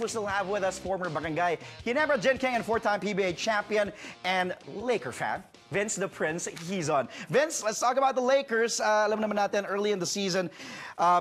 we still have with us former Barangay Ginebra Gin King and four-time PBA champion and Laker fan, Vince the Prince Hizon. Vince, let's talk about the Lakers. Alam naman natin, early in the season,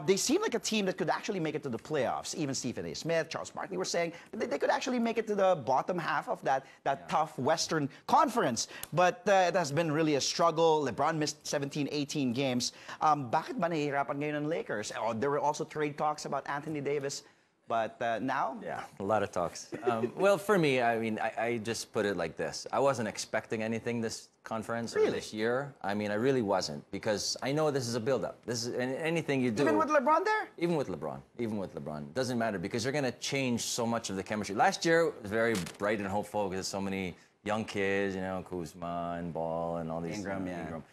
they seem like a team that could actually make it to the playoffs. Even Stephen A. Smith, Charles Barkley were saying that they could actually make it to the bottom half of that tough Western Conference. But it has been really a struggle. LeBron missed 17, 18 games. Bakit ba nahihirapan ngayon ng Lakers? Oh, there were also trade talks about Anthony Davis. But now? Yeah, a lot of talks. Well, for me, I mean, I just put it like this. I wasn't expecting anything this conference or this year. I mean, I really wasn't, because I know this is a build-up. This is anything you do. Even with LeBron there? Even with LeBron. Even with LeBron. Doesn't matter, because you're going to change so much of the chemistry. Last year was very bright and hopeful because so many young kids, you know, Kuzma and Ball and all these. Ingram, yeah. Ingram.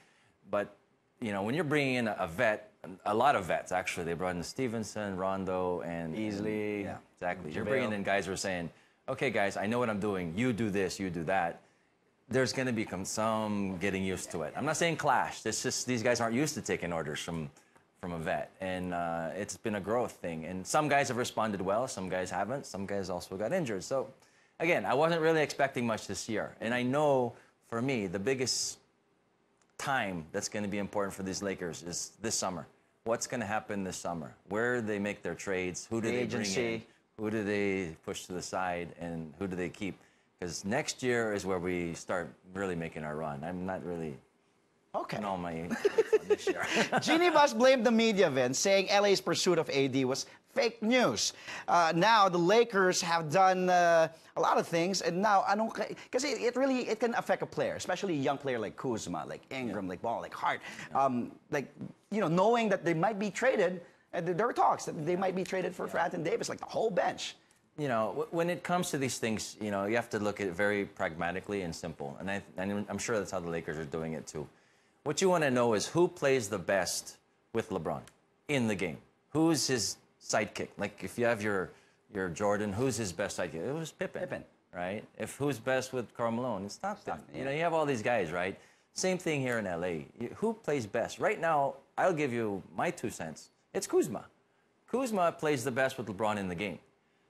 But, you know, when you're bringing in a vet, a lot of vets, actually. They brought in Stevenson, Rondo, and Easley. Yeah. Exactly. You're bringing in guys who are saying, okay, guys, I know what I'm doing. You do this, you do that. There's going to become some getting used to it. I'm not saying clash. It's just these guys aren't used to taking orders from a vet. And it's been a growth thing. And some guys have responded well. Some guys haven't. Some guys also got injured. So, again, I wasn't really expecting much this year. And I know, for me, the biggest time that's going to be important for these Lakers is this summer. What's going to happen this summer? Where do they make their trades? Who do they bring in? Who do they push to the side? And who do they keep? Because next year is where we start really making our run. I'm not really on all my on this year. Jeannie Buss blamed the media, Vince, saying LA's pursuit of AD was fake news. Now the Lakers have done a lot of things, and now because it can affect a player, especially a young player like Kuzma, like Ingram, like Ball, like Hart, like, you know, knowing that they might be traded. There were talks that they might be traded for Anthony Davis, like the whole bench. You know, when it comes to these things, you know, you have to look at it very pragmatically and simple, and I'm sure that's how the Lakers are doing it too. What you want to know is who plays the best with LeBron in the game. Who's his sidekick? Like, if you have your Jordan, who's his best sidekick? It was Pippen, right? If who's best with Karl Malone, it's Stockton. Yeah. You know, you have all these guys, right? Same thing here in LA. Who plays best? Right now, I'll give you my 2 cents. It's Kuzma. Kuzma plays the best with LeBron in the game.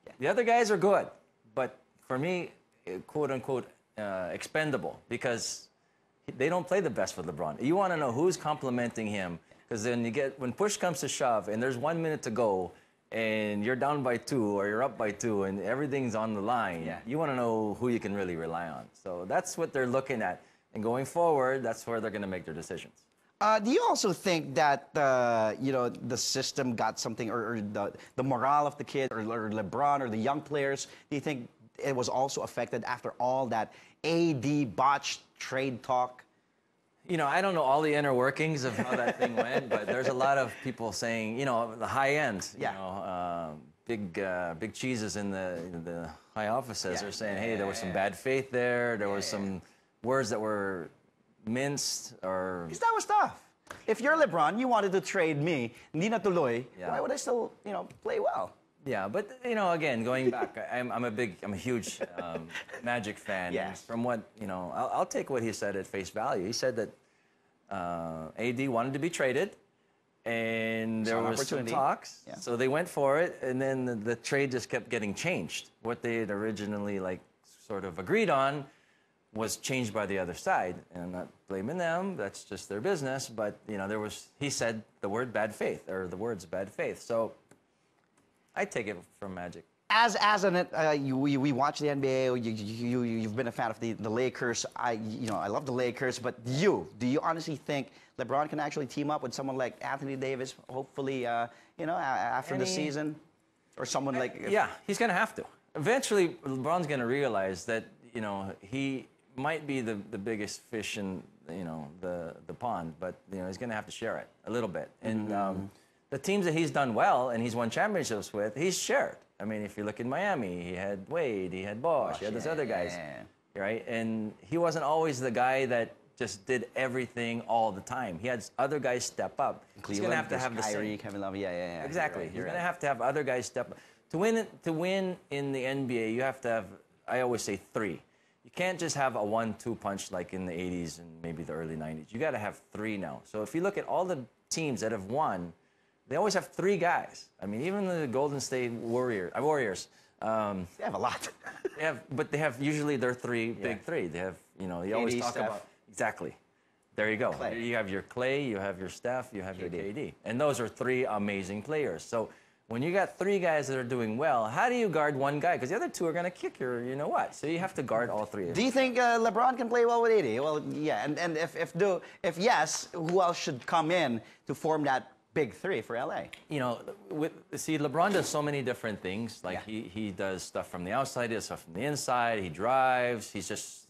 Yeah. The other guys are good, but for me, quote unquote, expendable, because they don't play the best with LeBron. You want to know who's complimenting him, because then when push comes to shove and there's 1 minute to go and you're down by 2 or you're up by 2 and everything's on the line, you want to know who you can really rely on. So that's what they're looking at. And going forward, that's where they're going to make their decisions. Do you also think that you know, the system got something, or the morale of the kids, or LeBron, or the young players? Do you think it was also affected after all that AD botched trade talk? You know, I don't know all the inner workings of how that thing went, but there's a lot of people saying, you know, the high end, you know, big cheeses in the high offices are saying, hey, there was some bad faith there. There was some words that were minced, or... Because that was tough. If you're LeBron, you wanted to trade me, hindi na tuloy, why would I still, you know, play well? Yeah, but, you know, again, going back, I'm a huge Magic fan. Yes. From what, you know, I'll take what he said at face value. He said that AD wanted to be traded, and there was some talks, so they went for it, and then the trade just kept getting changed. What they had originally, like, sort of agreed on was changed by the other side. And I'm not blaming them, that's just their business, but, you know, he said the word bad faith, or the words bad faith. So I take it from Magic. As we watch the NBA, you've been a fan of the Lakers. You know, I love the Lakers, but do you honestly think LeBron can actually team up with someone like Anthony Davis, hopefully, you know, after the season? Or someone like... Yeah, he's going to have to. Eventually, LeBron's going to realize that, you know, he might be the biggest fish in, you know, the pond, but, you know, he's going to have to share it a little bit. And the teams that he's done well and he's won championships with, he's shared. I mean, if you look in Miami, he had Wade, he had Bosh, he had those other guys, right? And he wasn't always the guy that just did everything all the time. He had other guys step up. He's going to have to have the same. Kevin Love, Exactly. You're going to have other guys step up. To win in the NBA, you have to have, I always say, 3. You can't just have a 1-2 punch like in the 80s and maybe the early 90s. You got to have 3 now. So if you look at all the teams that have won, they always have 3 guys. I mean, even the Golden State Warriors, They have a lot. But they have usually their big three. They have, you always talk Steph. about exactly. There you go. Clay. You have your Clay, you have your Steph, you have your KD, and those are three amazing players. So when you got three guys that are doing well, how do you guard one guy? Because the other two are going to kick your, you know what? So you have to guard all three. Do you think LeBron can play well with AD? Well, yeah. And if yes, who else should come in to form that big three for LA? See, LeBron does so many different things. Like he does stuff from the outside, he does stuff from the inside. He drives. He's just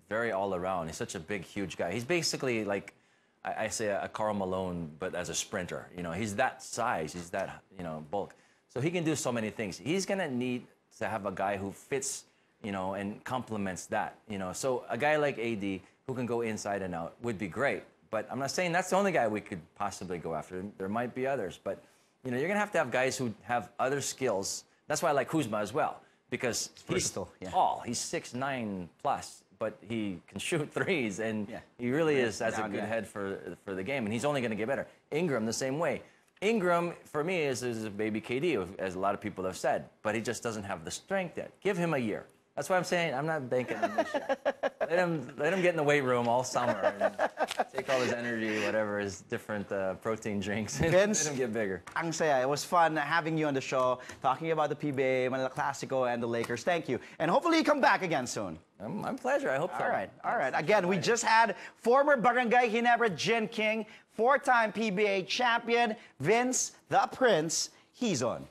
very all around. He's such a big, huge guy. He's basically like, I say a Karl Malone, but as a sprinter. He's that size. He's that, bulk. So he can do so many things. He's going to need to have a guy who fits, and complements that, So a guy like AD who can go inside and out would be great. But I'm not saying that's the only guy we could possibly go after. There might be others. But, you're going to have guys who have other skills. That's why I like Kuzma as well. Because he's tall. He's 6'9" plus. But he can shoot threes, and he really has a good head for the game, and he's only going to get better. Ingram, the same way. Ingram, for me, is a baby KD, as a lot of people have said, but he just doesn't have the strength yet. Give him a year. That's why I'm saying I'm not banking on this year. Let him get in the weight room all summer and take all his energy, whatever, his different protein drinks, and Vince, let him get bigger. Ang saya. It was fun having you on the show, talking about the PBA, Manila Clasico, and the Lakers. Thank you. And hopefully you come back again soon. My pleasure. I hope so. All right. Again, we just had former Barangay Ginebra Gin King, 4-time PBA champion, Vince the Prince Hizon.